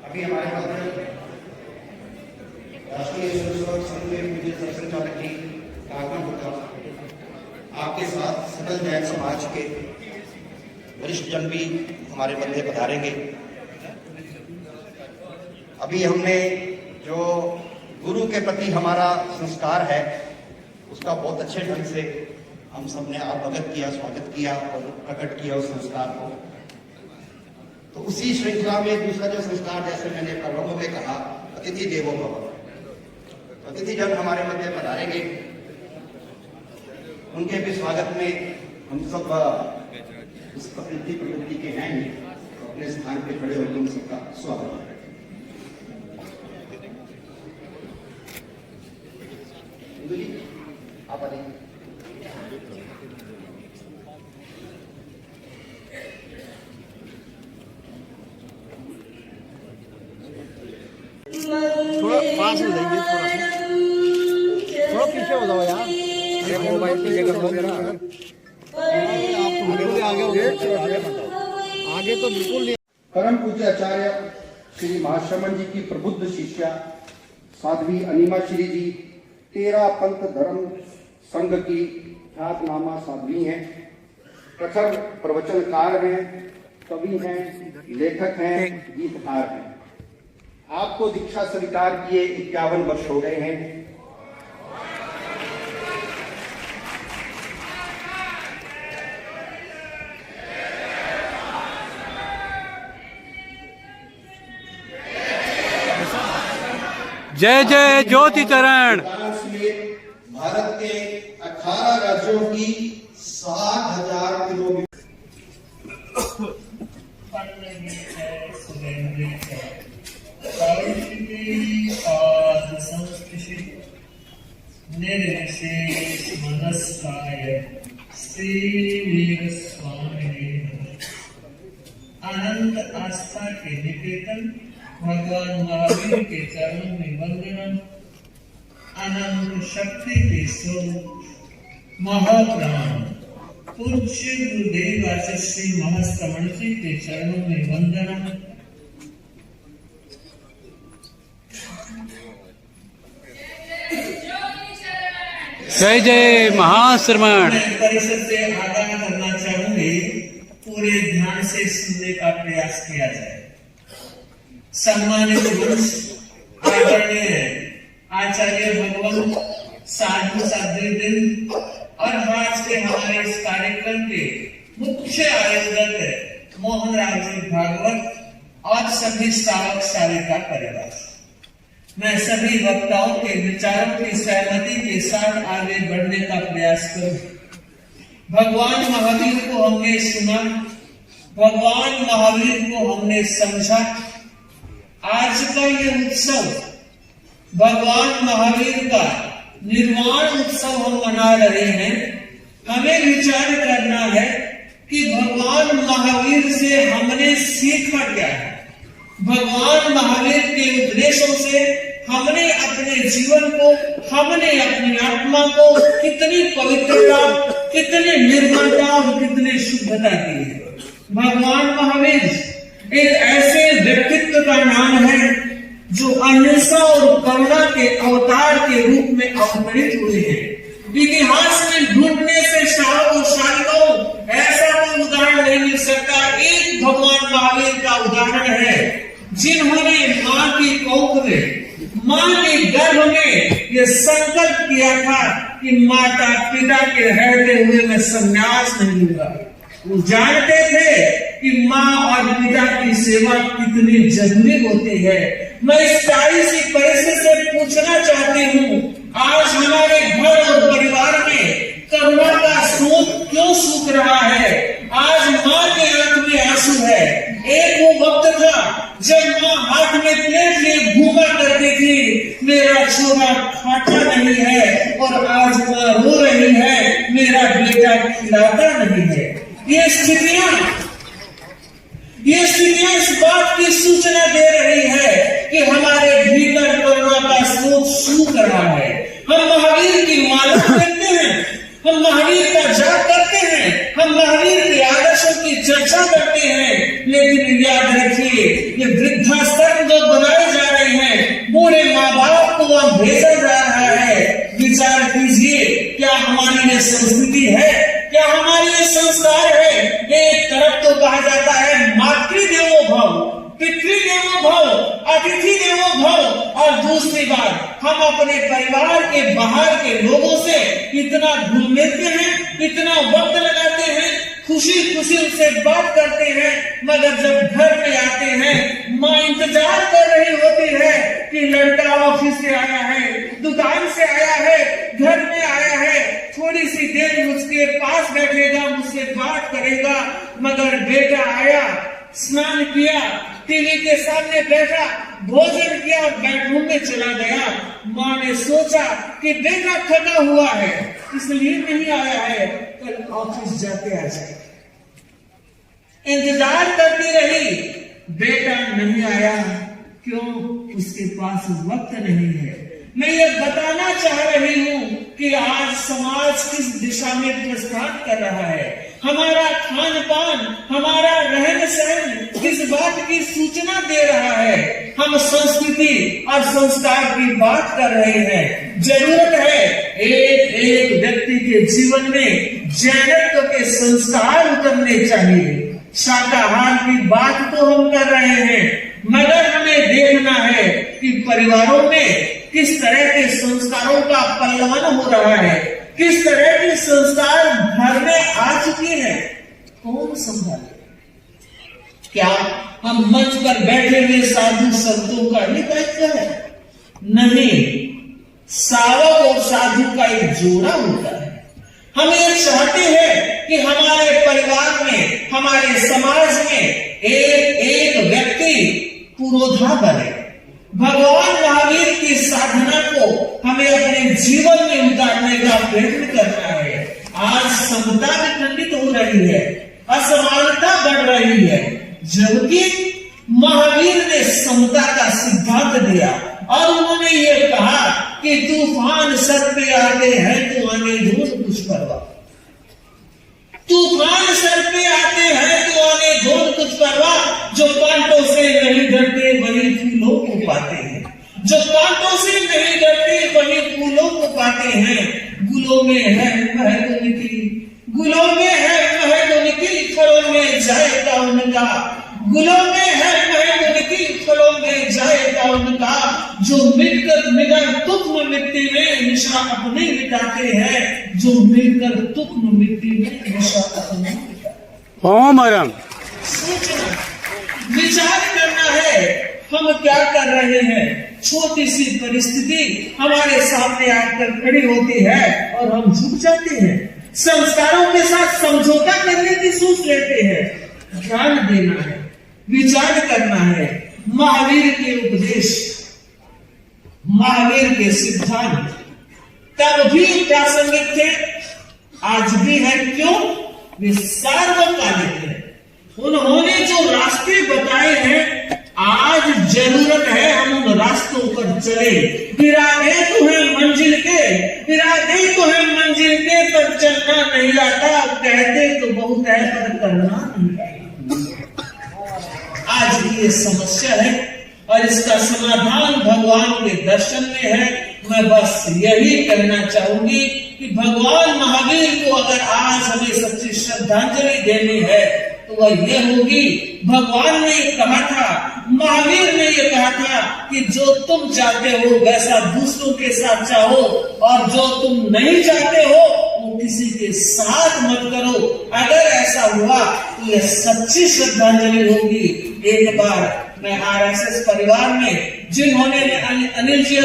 अभी हमारे मध्य राष्ट्रीय स्वयंसेवक संघ के पूज्य सरसंघचालक जी का आगमन होगा। आपके साथ सकल जैन समाज के वरिष्ठ जन भी हमारे मध्य पधारेंगे। अभी हमने जो गुरु के प्रति हमारा संस्कार है उसका बहुत अच्छे ढंग से हम सबने अवगत किया, स्वागत किया और प्रकट किया उस संस्कार को। तो उसी श्रृंखला में दूसरा जो संस्कार, जैसे मैंने प्रारंभ में कहा, अतिथि देवो भव, अतिथि जन हमारे मध्य पधारेंगे, उनके भी स्वागत में हम सब उस प्रवृत्ति के हैं ही, तो अपने स्थान पे खड़े होकर उन सबका स्वागत है। आप आइए। थोड़ा पास हो जाइए, थोड़ा पीछे हो जाओ यार। अरे मोबाइल पीछे कर दो जरा। आप तो बिल्कुल आगे हो गए, आगे तो बिल्कुल नहीं। परम पूज्य आचार्य श्री महाश्रमण जी की प्रबुद्ध शिष्या साध्वी अनिमा श्री जी 13 पंथ धर्म संघ की ख्यातनामा साध्वी हैं, प्रखर प्रवचनकार हैं, कवि हैं, लेखक हैं, गीतकार हैं। आपको दीक्षा स्वीकार किए 51 वर्ष हो गए हैं। जय जय ज्योति चरण। भारत के 18 राज्यों की 60,000 किलोमीटर निर्विशेष मनस्काय श्री स्वामी अनंत आस्था के निकेतन भगवान महावीर के चरणों में वंदना। अनंत शक्ति के स्वरूप महाप्राण पूज्य गुरुदेव आचार्य श्री महाश्रमण जी के चरणों में वंदना। जय जय महाश्रमण। परिषद से आगाह करना चाहूंगी, पूरे ध्यान से सुनने का प्रयास किया जाए। सम्मानित वंश आदरणीय आचार्य भगवान साधु साध्वी और आज के हमारे इस कार्यक्रम के मुख्य आयोजक मोहन राव जी भागवत और सभी श्रावक श्राविका परिवार, मैं सभी वक्ताओं के विचारों की सहमति के साथ आगे बढ़ने का प्रयास करूं। भगवान महावीर को हमने सुना, भगवान महावीर को हमने समझा। आज का ये उत्सव भगवान महावीर का निर्वाण उत्सव हम मना रहे हैं। हमें विचार करना है कि भगवान महावीर से हमने सीखा क्या है, भगवान महावीर के उपदेशों से हमने अपने जीवन को, हमने अपनी आत्मा को कितनी पवित्रता, कितनी निर्मलता और कितनी शुद्धता दी है। भगवान महावीर एक ऐसे व्यक्तित्व का नाम है जो अहिंसा और करुणा के अवतार के रूप में अवतरित हुए हैं। इतिहास में ढूंढने से शाह और शालिकाओं ऐसा कोई उदाहरण नहीं मिल सकता। एक भगवान महावीर का उदाहरण है जिन्होंने माँ की कोख में, माँ के गर्भ में ये संकल्प किया था कि माता पिता के रहते हुए मैं संन्यास नहीं लूंगा। वो जानते थे कि माँ और पिता की सेवा कितनी जरूरी होती है। मैं इस प्यारी सी परिस्थिति से पूछना चाहती हूँ, आज हमारे घर और परिवार में करुणा का स्रोत क्यों सूख रहा है? आज माँ के आंख में आंसू है। एक वो वक्त था जब माँ हाथ में प्लेट लिए घूमा करती थी, मेरा छोरा खाता नहीं है, और आज माँ रो रही है, मेरा बेटा खिलाता नहीं है। ये स्थितियां इस बात की सूचना दे रही है कि हमारे भीतर करुणा का स्रोत सूख रहा है। हम महावीर की माला करते हैं, हम महावीर का जाप करते हैं, हम महावीर के आदर्शों की चर्चा करते हैं, लेकिन याद रखिए ये वृद्धाश्रम जो बनाए जा रहे हैं, बूढ़े माँ बाप को वहां भेजा जा रहा है। विचार कीजिए, क्या हमारी ये संस्कृति है, क्या हमारी ये संस्कार है? एक तरफ तो कहा जाता है मातृदेवो भव, पितृदेवो भव, अतिथि देवो भव, और दूसरी बात हम अपने परिवार के बाहर के लोगों से इतना घुल मिलते हैं, इतना वक्त लगाते हैं, खुशी खुशी उनसे बात करते हैं, मगर जब घर में आते हैं माँ इंतजार कर रही होती है कि लड़का ऑफिस से आया है, दुकान से आया है, घर में आया है, थोड़ी सी देर मुझके पास बैठेगा, मुझसे बात करेगा, मगर बेटा आया, स्नान किया, टीवी के सामने बैठा, भोजन किया और बेडरूम में चला गया। माँ ने सोचा कि बेटा थका हुआ है इसलिए नहीं आया है, कल ऑफिस जाके आ जाए। इंतजार करती रही, बेटा नहीं आया, क्यों? उसके पास वक्त नहीं है। मैं ये बताना चाह रही हूँ कि आज समाज किस दिशा में प्रस्थान कर रहा है। हमारा खान पान, हमारा रहन सहन किस बात की सूचना दे रहा है। हम संस्कृति और संस्कार की बात कर रहे हैं। जरूरत है एक एक व्यक्ति के जीवन में जैनत्व के संस्कार उतरने चाहिए। शाकाहार की बात तो हम कर रहे हैं, मगर हमें देखना है कि परिवारों में किस तरह के संस्कारों का पल्लवन हो रहा है, किस तरह के संस्कार घर में आ चुके हैं, कौन संभाले? क्या हम मंच पर बैठे हुए साधु संतों का ही दायित्व है? नहीं, सावक और साधु का एक जोड़ा होता है। हम ये चाहते हैं कि हमारे परिवार में, हमारे समाज में एक एक व्यक्ति पुरोधा बने। भगवान महावीर की साधना को हमें अपने जीवन में उतारने का प्रयत्न करना है। आज समता विखंडित हो रही है, असमानता बढ़ रही है, जबकि महावीर ने समता का सिद्धांत दिया और उन्होंने ये कहा कि तूफान सर पे आते हैं तो आने दो कुछ परवाह। तूफान सर पे आते हैं तो आने दो कुछ परवाह। जो कांटों से नहीं डरते वही फूलों को पाते हैं, जो कांटों से नहीं डरते वही फूलों को पाते हैं। गुलों में है महक उनकी, गुलों में है महक उनकी, फलों में जाएगा उनका। गुलों में है महक उनकी, फलों में जाएगा उनका। जो मिलकर मिलकर तुक्म मिट्टी में निशा अपने मिटाते हैं, जो मिलकर तुक्म मिट्टी में निशा अपने मिटाते। ओम हरम। सोचना, विचार करना है हम क्या कर रहे हैं। छोटी सी परिस्थिति हमारे सामने आकर खड़ी होती है और हम झुक जाते हैं, संस्कारों के साथ समझौता करने की सोच लेते हैं। ध्यान देना है, विचार करना है। महावीर के उपदेश, महावीर के सिद्धांत तब भी प्रासंगिक थे, आज भी है। क्यों? वे सार्वकालिक है। उन्होंने जो रास्ते बताए हैं, आज जरूरत है हम उन रास्तों पर चले। इरादे तो है मंजिल के, इरादे तो है मंजिल के, पर चलना नहीं आता। कहते तो बहुत है पर करना नहीं आता। आज भी ये समस्या है और इसका समाधान भगवान के दर्शन में है। मैं बस यही कहना चाहूंगी कि भगवान महावीर को अगर आज हमें सच्ची श्रद्धांजलि देनी है तो वह ये होगी, भगवान ने कहा था, महावीर ने ये कहा था कि जो तुम चाहते हो वैसा दूसरों के साथ चाहो, और जो तुम नहीं चाहते हो वो किसी के साथ मत करो। अगर ऐसा हुआ तो यह सच्ची श्रद्धांजलि होगी। एक बार मैं आरएसएस परिवार में जिन्होंने अनिल जी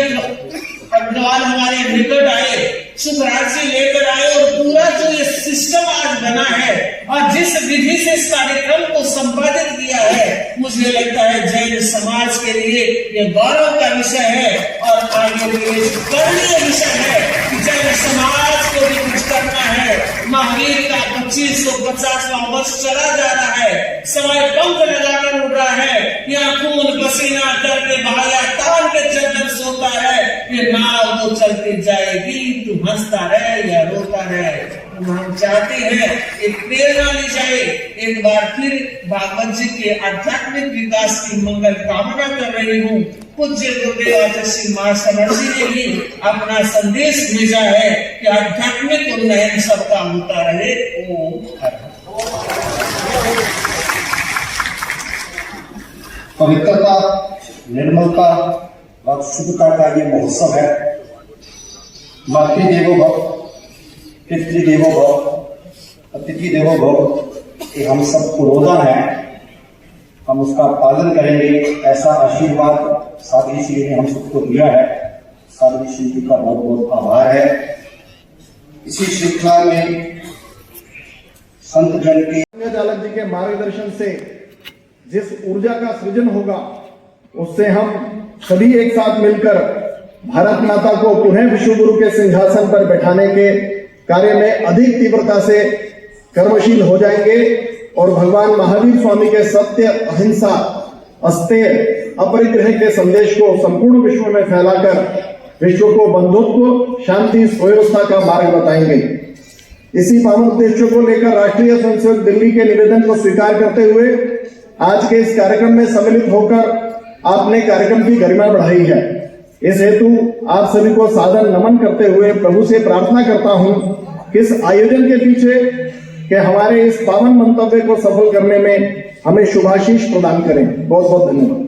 अग्रवाल हमारे निकट आए, सुखराज जी लेकर आए, और पूरा जो ये सिस्टम आज बना है और जिस विधि से इस कार्यक्रम को संपादित किया है, मुझे लगता है जैन समाज के लिए यह गौरव का विषय है और आगे लिए करणीय विषय है कि जैन समाज को भी कुछ करना है। महावीर का 2550वां वर्ष चला जा रहा है, समय पंख लगाकर उड़ रहा है, यहाँ खून पसीना करके बहाया तान के चंदन सोता है। ये नाव तो चलती जाएगी, तू हंसता रहे या रोता रहे। हम चाहते हैं एक प्रेरणा ली जाए। एक बार फिर भागवत जी के आध्यात्मिक विकास की मंगल कामना कर रही हूँ। पूज्य गुरुदेव आचार्य श्री महासमण जी ने भी अपना संदेश भेजा है कि आध्यात्मिक उन्नयन सबका होता रहे। ओम पवित्रता, निर्मलता और शुद्धता का ये महोत्सव है। मातृदेवो भव, पितृदेवो भव, अतिथि देवो भव, ये हम सब पुरोधा है, हम उसका पालन करेंगे। ऐसा आशीर्वाद साध्वी श्री ने हम सबको दिया है। साध्वी श्री जी का बहुत बहुत आभार है। इसी श्रृंखला में संत जन के चालक जी के मार्गदर्शन से जिस ऊर्जा का सृजन होगा, उससे हम सभी एक साथ मिलकर भारत माता को पुनः विश्व गुरु के सिंहासन पर बैठाने के कार्य में अधिक तीव्रता से कर्मशील हो जाएंगे और भगवान महावीर स्वामी के सत्य, अहिंसा, अस्तेय, अपरिग्रह के संदेश को संपूर्ण विश्व में फैलाकर विश्व को बंधुत्व, शांति, सुव्यवस्था का मार्ग बताएंगे। इसी पावन उद्देश्य को लेकर राष्ट्रीय स्वयंसेवक दिल्ली के निवेदन को स्वीकार करते हुए आज के इस कार्यक्रम में सम्मिलित होकर आपने कार्यक्रम की गरिमा बढ़ाई है। इस हेतु आप सभी को सादर नमन करते हुए प्रभु से प्रार्थना करता हूं कि इस आयोजन के पीछे के हमारे इस पावन मंतव्य को सफल करने में हमें शुभाशीष प्रदान करें। बहुत बहुत धन्यवाद।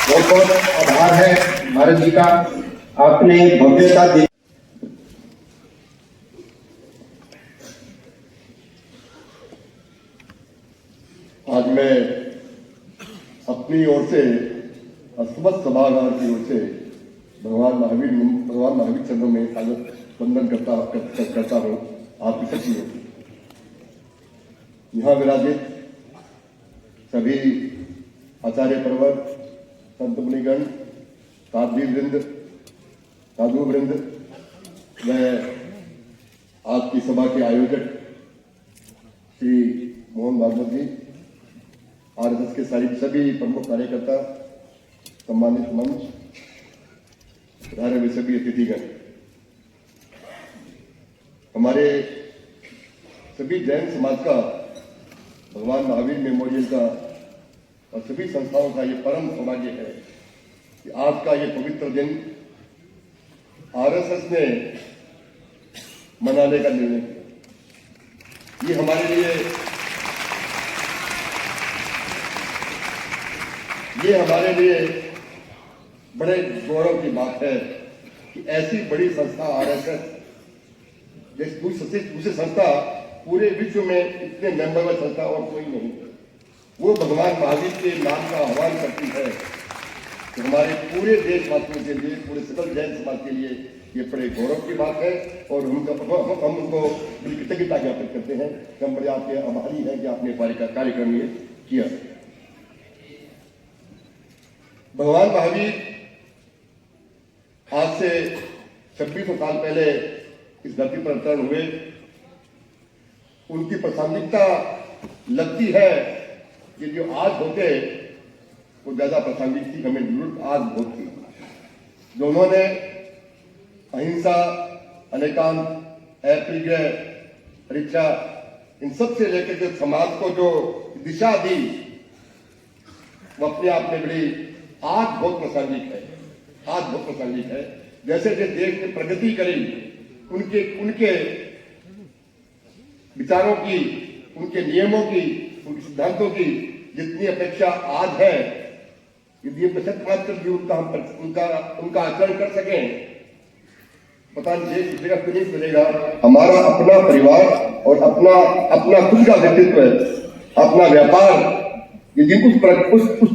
बहुत बहुत आभार है भारत जी का, आपने भव्यता दी। आज मैं अपनी ओर से समस्त सभागार की ओर से भगवान महावीर चरणों में स्वागत वंदन करता हूँ। आपकी सभी यहाँ विराजित सभी आचार्य पर्वत, संत मुनिगण, साध्वी वृंद, साधु वृंद व आज की सभा के आयोजक श्री मोहन भागवत जी, आरएसएस के सभी प्रमुख कार्यकर्ता, सम्मानित मंच, पधारे हुए सभी अतिथिगण, हमारे सभी जैन समाज का भगवान महावीर मेमोरियल का और सभी संस्थाओं का ये परम सौभाग्य है कि आज का ये पवित्र दिन आरएसएस ने मनाने का निर्णय किया। ये हमारे लिए बड़े गौरव की बात है कि ऐसी बड़ी संस्था आरएसएस, दूसरी संस्था पूरे विश्व में इतने मेंबर वाली संस्था और कोई नहीं है, वो भगवान महावीर के नाम का आह्वान करती है। तो हमारे पूरे देशवासियों के लिए, पूरे सकल जैन समाज के लिए ये बड़े गौरव की बात है और हम उनको बड़ी कृतज्ञता ज्ञापित करते हैं कि हम बड़े आपके आभारी हैं कि आपने कार्यक्रम ये किया। भगवान महावीर आज से 2600 साल पहले इस धरती पर अवतरण हुए। उनकी प्रासंगिकता लगती है कि जो आज होते वो ज्यादा प्रासंगिक थी, हमें जरूरत आज बहुत थी। जो उन्होंने अहिंसा, अनेकांत, अपरिग्रह, परीक्षा, इन सब से लेकर के समाज को जो दिशा दी, वो अपने आप में बड़ी आज बहुत प्रासंगिक है। आज बहुत प्रासंगिक है। जैसे जैसे देश ने प्रगति करी, उनके विचारों की, उनके नियमों की, उनके सिद्धांतों की जितनी अपेक्षा आज है, यदि प्रतिशत मात्र भी उनका आचरण कर सकें, पता नहीं देश दूसरे का क्यों नहीं चलेगा। हमारा अपना परिवार और अपना खुद का व्यक्तित्व, अपना व्यापार यदि उस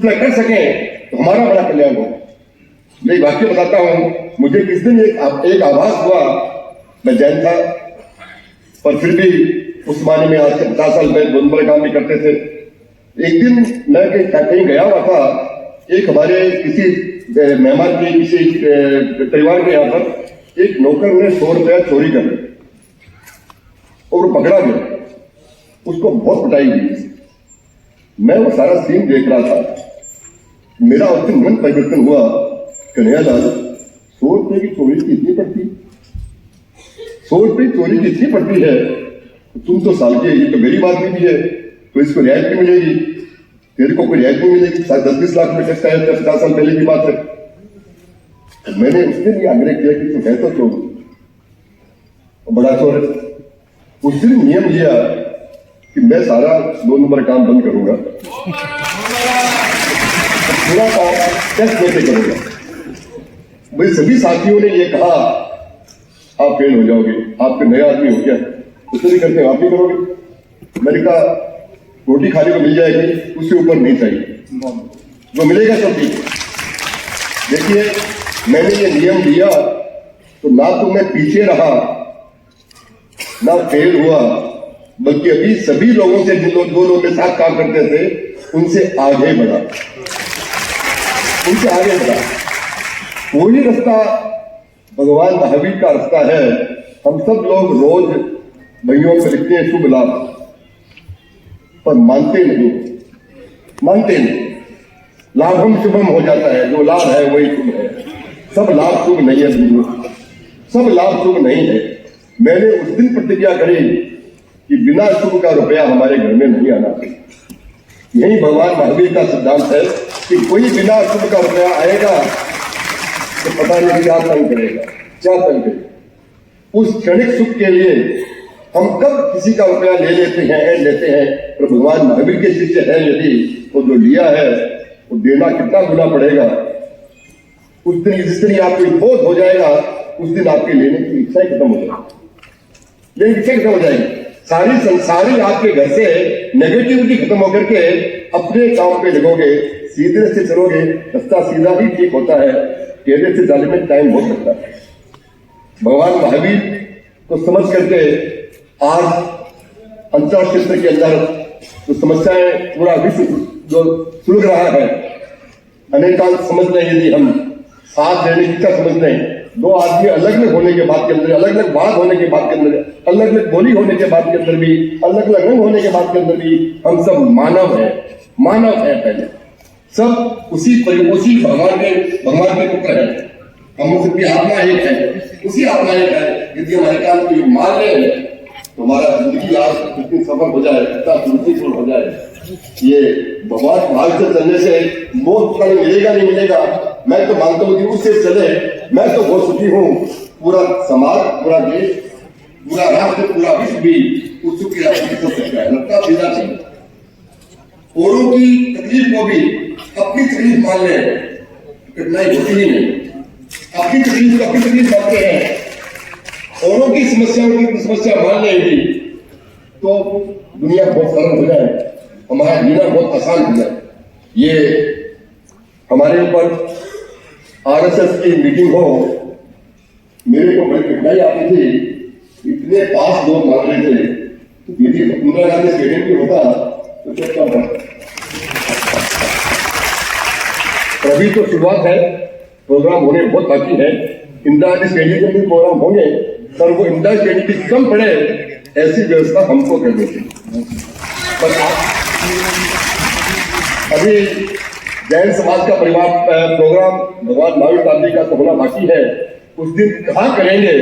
तरह कर सकें तो हमारा बड़ा कल्याण हो। मैं एक वाक्य बताता हूं। मुझे किस दिन एक आभास हुआ, मैं जैन था पर फिर भी उस जमाने में आज से 50 साल पहले बहुत बड़े काम भी करते थे। एक दिन मैं कहीं गया हुआ था, एक हमारे किसी मेहमान के किसी परिवार के यहाँ पर एक नौकर ने 100 रुपया चोरी कर लिया और पकड़ा गया। उसको बहुत पिटाई हुई। मैं वो सारा सीन देख रहा था। मेरा उस दिन मन परिवर्तन हुआ, कन्हैयालाल 100 रुपये की चोरी की इतनी पड़ती, 100 रुपये चोरी की इतनी पड़ती है, तुम तो साल के, ये तो मेरी बात भी है, तो इसको रियायत नहीं मिलेगी, तेरे को कोई रियायत नहीं मिलेगी। 10-20 लाख में टैक्स आया, 50 साल पहले की बात है। मैंने उसके लिए आग्रह किया कि तू है तो चोर, बड़ा चोर है। उस दिन नियम लिया कि मैं सारा 2 नंबर काम बंद करूंगा, पूरा काम टैक्स देते करूंगा। मेरे सभी साथियों ने ये कहा आप फेल हो जाओगे, आपके नया आदमी हो गया, उससे नहीं करते आप भी करोगे। मैंने कहा रोटी खाने को मिल जाएगी, उससे ऊपर नहीं चाहिए, जो मिलेगा सब ठीक है। देखिए मैंने ये नियम दिया तो ना तो मैं पीछे रहा, ना फेल हुआ, बल्कि अभी सभी लोगों से जिन लोग 2 लोग के साथ काम करते थे उनसे आगे बढ़ा, उनसे आगे बढ़ा। वही रास्ता भगवान महावीर का रास्ता है। हम सब लोग रोज भाइयों को लिखते हैं शुभ लाभ, पर मानते नहीं, मानते नहीं। लाभम शुभम हो जाता है, जो लाभ है वही शुभ है। सब लाभ शुभ नहीं है, सब लाभ शुभ नहीं है। मैंने उस दिन प्रतिज्ञा करी कि बिना शुभ का रुपया हमारे घर में नहीं आना चाहिए। यही भगवान महावीर का सिद्धांत है कि कोई बिना शुभ का रुपया आएगा तो पता नहीं क्या तंग करेगा, क्या तंग करेगा। उस क्षणिक सुख के लिए हम कब किसी का रुपया ले लेते हैं, पर भगवान महावीर के शिष्य है यदि वो जो लिया है वो देना कितना गुना पड़ेगा। उस दिन जिस दिन आपको बोध हो जाएगा, उस दिन आपके लेने की इच्छा ही खत्म हो जाएगी, लेने की इच्छा खत्म हो जाएगी। सारी संसारी आपके घर से नेगेटिविटी खत्म होकर के अपने काम पे लगोगे, सीधे से चलोगे, रास्ता सीधा ही ठीक होता है। टेढ़े से जाने में टाइम बहुत लगता है। भगवान महावीर को समझ करके आज अंतरिक्ष क्षेत्र के अंदर जो समस्याएं पूरा विश्व जो सुलझ रहा है, अनेकांश समझ लें यदि हम साथ देने की क्या समझ लें। 2 आदमी अलग अलग होने के बाद के अंदर, अलग अलग बात होने के बाद के अंदर, अलग अलग बोली होने के बाद के अंदर भी, अलग अलग रंग होने के बाद के अंदर भी हम सब मानव है, मानव है। पहले सब उसी भगवान के पुत्र है। हम सबकी आत्मा एक है, उसी आत्मा एक है। यदि हमारे काम को मान ले तो हमारा जिंदगी आज कितनी सफल हो जाए, कितना सुरक्षित हो जाए। ये भगवान भाग से चलने से मोक्ष फल मिलेगा नहीं मिलेगा, मैं तो मानता हूँ कि उससे चले। मैं तो बहुत सुखी हूँ, पूरा समाज, पूरा देश, पूरा राष्ट्र, पूरा विश्व भी उस सुख की रास्ते हो सकता है। लगता सीधा चाहिए, औरों की तकलीफ को भी अपनी तकलीफ मान ले, कठिनाई होती ही नहीं। अपनी तकलीफ को अपनी तकलीफ मानते हैं, औरों की समस्याओं की समस्या मान लेंगी तो दुनिया बहुत सरल हो जाए, हमारा जीना बहुत आसान हो जाए। ये हमारे ऊपर आरएसएस की मीटिंग हो, मेरे को बड़ी कठिनाई आती थी। इतने पास लोग मान रहे थे, यदि इंदिरा गांधी स्टेडियम भी होता तो क्या होता। अभी तो शुरुआत है, प्रोग्राम होने बहुत बाकी है। इंदिरा गांधी स्टेडियम में भी प्रोग्राम होंगे, पर वो इंदिरा स्टेडियम की कम पड़े ऐसी व्यवस्था हमको करनी चाहिए। पर अभी जैन समाज का परिवार प्रोग्राम भगवान महावीर गांधी का तो होना बाकी है। उस दिन कहाँ करेंगे,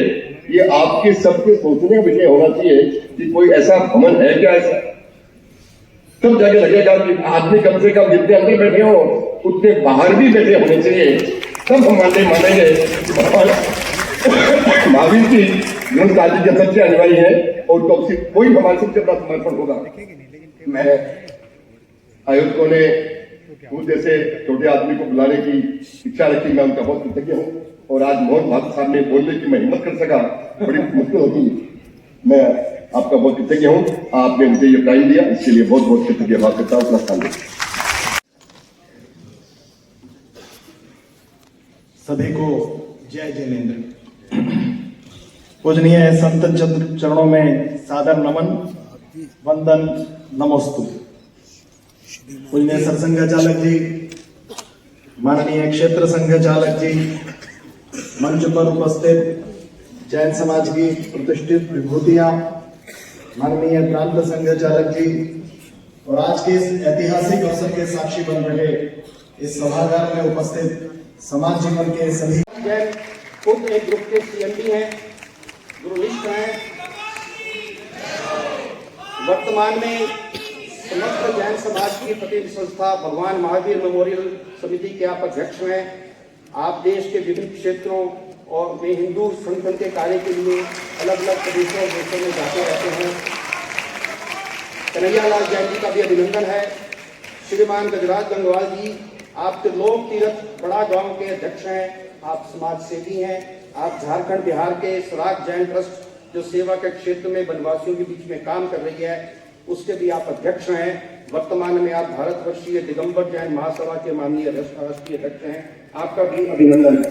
ये आपके सबके सोचने का विषय होना चाहिए कि कोई ऐसा भवन है क्या ऐसा। तब जाके लगेगा कि आदमी कम से कम जितने अंदर बैठे हो उतने बाहर भी बैठे होने चाहिए, तब हम मानेंगे भगवान महावीर की जीवन काजी के सबसे अनिवार्य है और तो कोई हमारे सबसे बड़ा समर्पण होगा। मैं आयोजकों ने खुद जैसे छोटे आदमी को बुलाने की इच्छा रखी, मैं उनका बहुत कृतज्ञ हूँ। और आज मोहन भागवत साहब ने बोलने की मैं हिम्मत कर सका, बड़ी मुश्किल होती है। मैं आपका बहुत कृतज्ञ हूँ, आपने मुझे ये टाइम दिया, इसके लिए बहुत बहुत कृतज्ञ बात करता हूँ। अपना स्थान दें। सभी को जय जिनेन्द्र। पूजनीय संत चरणों में सादर नमन, वंदन, नमोस्तु। पूजनीय सरसंघ चालक जी, माननीय क्षेत्र संघ चालक जी, मंच पर उपस्थित जैन समाज की प्रतिष्ठित विभूतियां, माननीय प्रांत संघ चालक जी, और आज के इस ऐतिहासिक अवसर के साक्षी बन रहे इस सभागार में उपस्थित समाज जीवन के सभी। खुद एक ग्रुप के सीएमडी हैं, गुरुनिष्ठ हैं। वर्तमान में समस्त जैन समाज की प्रतिनिधि संस्था भगवान महावीर मेमोरियल समिति के आप अध्यक्ष हैं। आप देश के विभिन्न क्षेत्रों और में हिंदू संगठन के कार्य के लिए अलग अलग प्रदेशों और देशों में जाते रहते हैं। कन्हैयालाल जैन जी का भी अभिनंदन है। श्रीमान गजराज गंगवाल जी, आप त्रिलोक तीर्थ बड़ा गांव के अध्यक्ष हैं। आप समाज सेवी हैं। आप झारखंड बिहार के सराग जैन ट्रस्ट जो सेवा के क्षेत्र में वनवासियों के बीच में काम कर रही है, उसके भी आप अध्यक्ष हैं। वर्तमान में आप भारतवर्षीय दिगंबर जैन महासभा के माननीय राष्ट्रीय अध्यक्ष हैं। आपका भी अभिनंदन है।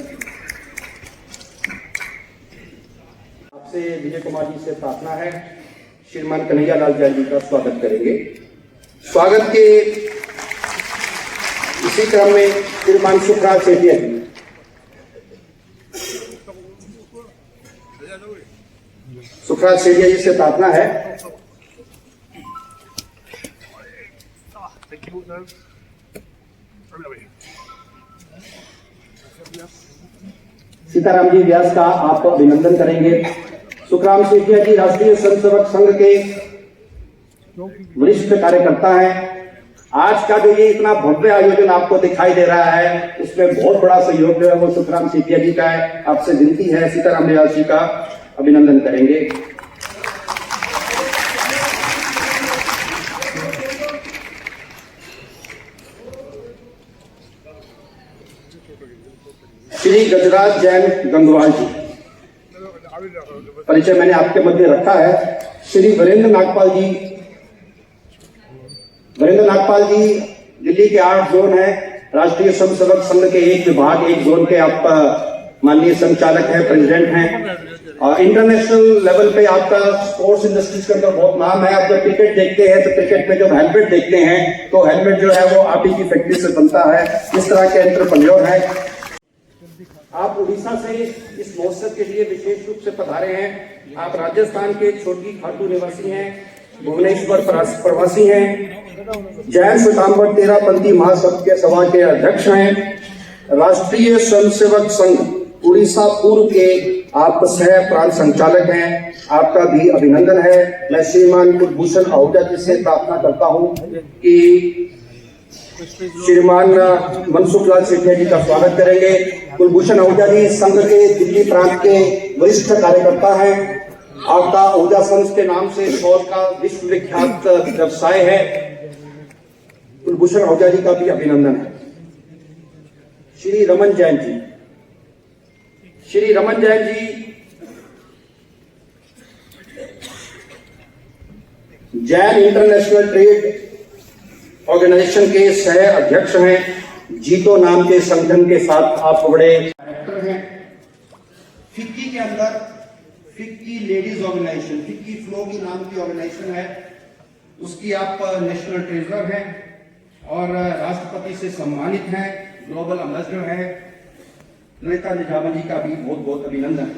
आपसे विजय कुमार जी से प्रार्थना है, श्रीमान कन्हैयालाल जैन जी का स्वागत करेंगे। स्वागत के इसी क्रम में श्रीमान सुखराज सेठिया जी। सुखराज सेठिया जी से प्रार्थना है। सीताराम जी व्यास का आप अभिनंदन करेंगे। सुखराम सेठिया जी राष्ट्रीय स्वयं सेवक संघ के वरिष्ठ कार्यकर्ता हैं। आज का जो ये इतना भव्य आयोजन आपको दिखाई दे रहा है, उसमें बहुत बड़ा सहयोग जो है वो सुखराम सेठिया जी का है। आपसे विनती है सीताराम व्यास जी का अभिनंदन करेंगे। श्री गजराज जैन गंगवाल जी, परिचय मैंने आपके मध्य रखा है। श्री वीरेंद्र नागपाल जी, वीरेंद्र नागपाल जी दिल्ली के 8 जोन है, राष्ट्रीय स्वयं सेवक संघ के एक विभाग 1 जोन के आप माननीय संचालक हैं, प्रेसिडेंट हैं। और इंटरनेशनल लेवल पे आपका स्पोर्ट्स इंडस्ट्रीज के अंदर बहुत नाम है। आप जब क्रिकेट देखते हैं तो क्रिकेट में जब हेलमेट देखते हैं तो हेलमेट जो है वो आप ही की फैक्ट्री से बनता है। इस तरह के एंटरप्रेन्योर हैं। आप उड़ीसा से इस महोत्सव के लिए विशेष रूप से पधारे हैं। आप राजस्थान के छोटी खाटू निवासी हैं, भुवनेश्वर प्रवासी हैं, जैन श्वेतांबर तेरापंथी महासभा के अध्यक्ष हैं, राष्ट्रीय स्वयंसेवक संघ उड़ीसा पूर्व के आप सह प्रांत संचालक हैं। आपका भी अभिनंदन है। मैं श्रीमान कुलभूषण आहूजा जी से प्रार्थना करता हूं कि श्रीमान मनसुखलाल सेठिया जी का स्वागत करेंगे। कुलभूषण आहूजा जी संघ के दिल्ली प्रांत के वरिष्ठ कार्यकर्ता हैं। आपका आहूजा संघ के नाम से शौर का विश्व विख्यात व्यवसाय है। कुलभूषण आहूजा जी का भी अभिनंदन है। Shri Raman Jain ji, Shri Raman Jain ji Jain international trade organisation के सह अध्यक्ष हैं। जीतो नाम के संगठन के साथ आप बड़े डायरेक्टर हैं। फिक्की के अंदर FICCI ladies organisation, FICCI FLO की नाम की ऑर्गेनाइजेशन है, उसकी आप नेशनल ट्रेजरर हैं और राष्ट्रपति से सम्मानित हैं, ग्लोबल एम्बेसडर हैं। ललिता निजामा जी का भी बहुत बहुत अभिनंदन।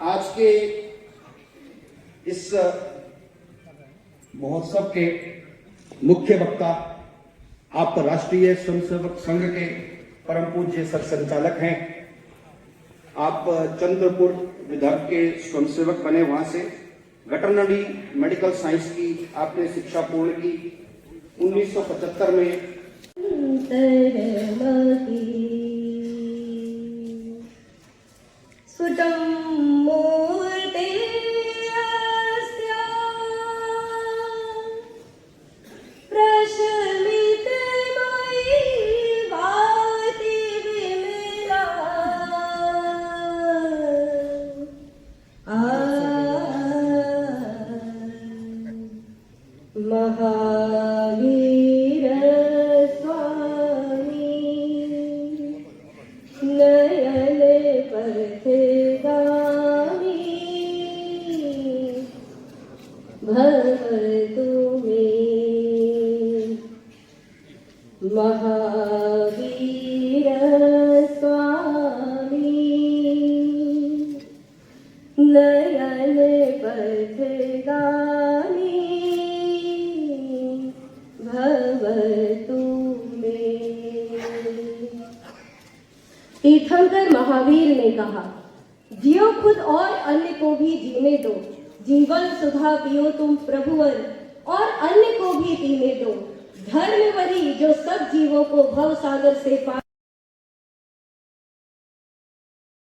आज के इस महोत्सव के मुख्य वक्ता आप राष्ट्रीय स्वयंसेवक संघ के परम पूज्य सर संचालक हैं। आप चंद्रपुर विदर्भ के स्वयंसेवक बने, वहां से वेटरनरी मेडिकल साइंस की आपने शिक्षा पूर्ण की। 1975 में महावीर स्वामी नयन पथगामी भवतु मे महावीर स्वामी नयन पथगामी भवतु मे। तीर्थंकर महावीर ने कहा, जियो खुद और अन्य को भी जीने दो, जीवन सुधा पियो तुम प्रभुवर और अन्य को भी पीने दो। धर्म वही जो सब जीवों को भव सागर से पार